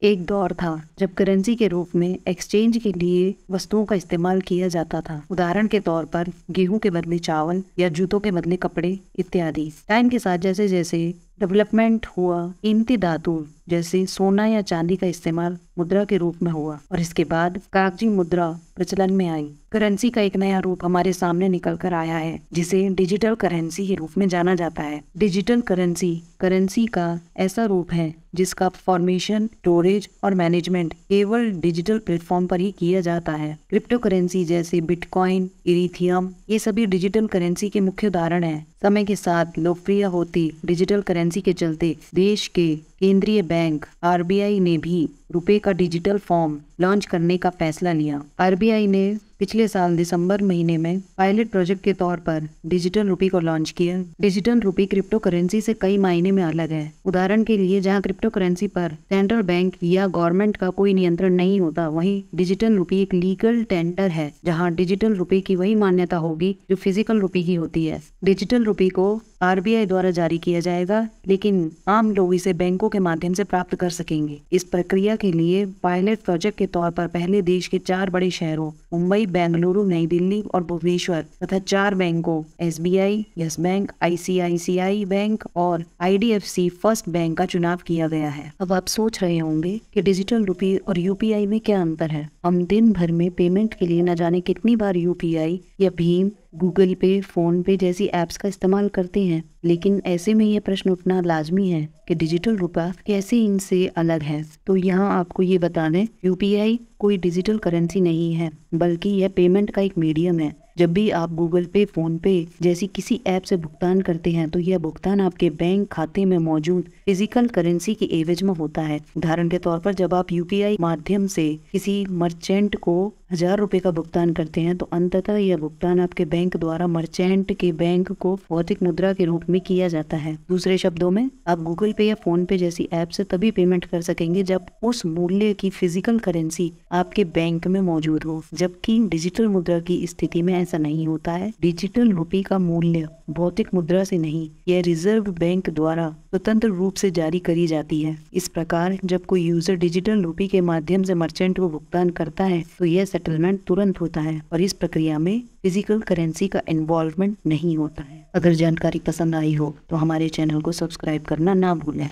एक दौर था जब करेंसी के रूप में एक्सचेंज के लिए वस्तुओं का इस्तेमाल किया जाता था। उदाहरण के तौर पर गेहूं के बदले चावल या जूतों के बदले कपड़े इत्यादि। टाइम के साथ जैसे जैसे डेवलपमेंट हुआ, कीमती धातु जैसे सोना या चांदी का इस्तेमाल मुद्रा के रूप में हुआ और इसके बाद कागजी मुद्रा प्रचलन में आई। करेंसी का एक नया रूप हमारे सामने निकल कर आया है जिसे डिजिटल करेंसी के रूप में जाना जाता है। डिजिटल करेंसी करेंसी का ऐसा रूप है जिसका फॉर्मेशन, स्टोरेज और मैनेजमेंट केवल डिजिटल प्लेटफॉर्म पर ही किया जाता है। क्रिप्टो करेंसी जैसे बिटकॉइन, इथेरियम ये सभी डिजिटल करेंसी के मुख्य उदाहरण हैं। समय के साथ लोकप्रिय होती डिजिटल करेंसी के चलते देश के केंद्रीय बैंक आरबीआई ने भी रुपए का डिजिटल फॉर्म लॉन्च करने का फैसला लिया। आरबीआई ने पिछले साल दिसंबर महीने में पायलट प्रोजेक्ट के तौर पर डिजिटल रुपए को लॉन्च किया। डिजिटल रुपए क्रिप्टो करेंसी से कई मायने में अलग है। उदाहरण के लिए जहां क्रिप्टो करेंसी पर सेंट्रल बैंक या गवर्नमेंट का कोई नियंत्रण नहीं होता, वहीं डिजिटल रुपए एक लीगल टेंडर है जहां डिजिटल रुपए की वही मान्यता होगी जो फिजिकल रुपए की होती है। डिजिटल रुपए को आरबीआई द्वारा जारी किया जाएगा, लेकिन आम लोग इसे बैंकों के माध्यम से प्राप्त कर सकेंगे। इस प्रक्रिया के लिए पायलट प्रोजेक्ट के तौर पर पहले देश के 4 बड़े शहरों मुंबई, बेंगलुरु, नई दिल्ली और भुवनेश्वर तथा 4 बैंकों SBI, yes bank, ICICI bank और आईडीएफसी फर्स्ट बैंक का चुनाव किया गया है। अब आप सोच रहे होंगे कि डिजिटल रुपए और यूपीआई में क्या अंतर है। हम दिन भर में पेमेंट के लिए न जाने कितनी बार यूपीआई या भीम, गूगल पे, फोन पे जैसी ऐप्स का इस्तेमाल करते हैं, लेकिन ऐसे में यह प्रश्न उठना लाजमी है कि डिजिटल रुपया कैसे इनसे अलग है। तो यहाँ आपको ये बता दें, यूपीआई कोई डिजिटल करेंसी नहीं है, बल्कि यह पेमेंट का एक मीडियम है। जब भी आप गूगल पे, फोन पे जैसी किसी ऐप से भुगतान करते हैं तो यह भुगतान आपके बैंक खाते में मौजूद फिजिकल करेंसी के एवज में होता है। उदाहरण के तौर पर जब आप यूपीआई माध्यम से किसी मर्चेंट को 1000 रुपए का भुगतान करते हैं तो अंततः यह भुगतान आपके बैंक द्वारा मर्चेंट के बैंक को भौतिक मुद्रा के रूप में किया जाता है। दूसरे शब्दों में, आप गूगल पे या फोन पे जैसी ऐप से तभी पेमेंट कर सकेंगे जब उस मूल्य की फिजिकल करेंसी आपके बैंक में मौजूद हो, जबकि डिजिटल मुद्रा की स्थिति में ऐसा नहीं होता है। डिजिटल रुपए का मूल्य भौतिक मुद्रा से नहीं, यह रिजर्व बैंक द्वारा स्वतंत्र रूप से जारी करी जाती है। इस प्रकार जब कोई यूजर डिजिटल रुपए के माध्यम से मर्चेंट को भुगतान करता है तो यह सेटलमेंट तुरंत होता है और इस प्रक्रिया में फिजिकल करेंसी का इन्वॉल्वमेंट नहीं होता है। अगर जानकारी पसंद आई हो तो हमारे चैनल को सब्सक्राइब करना ना भूलें।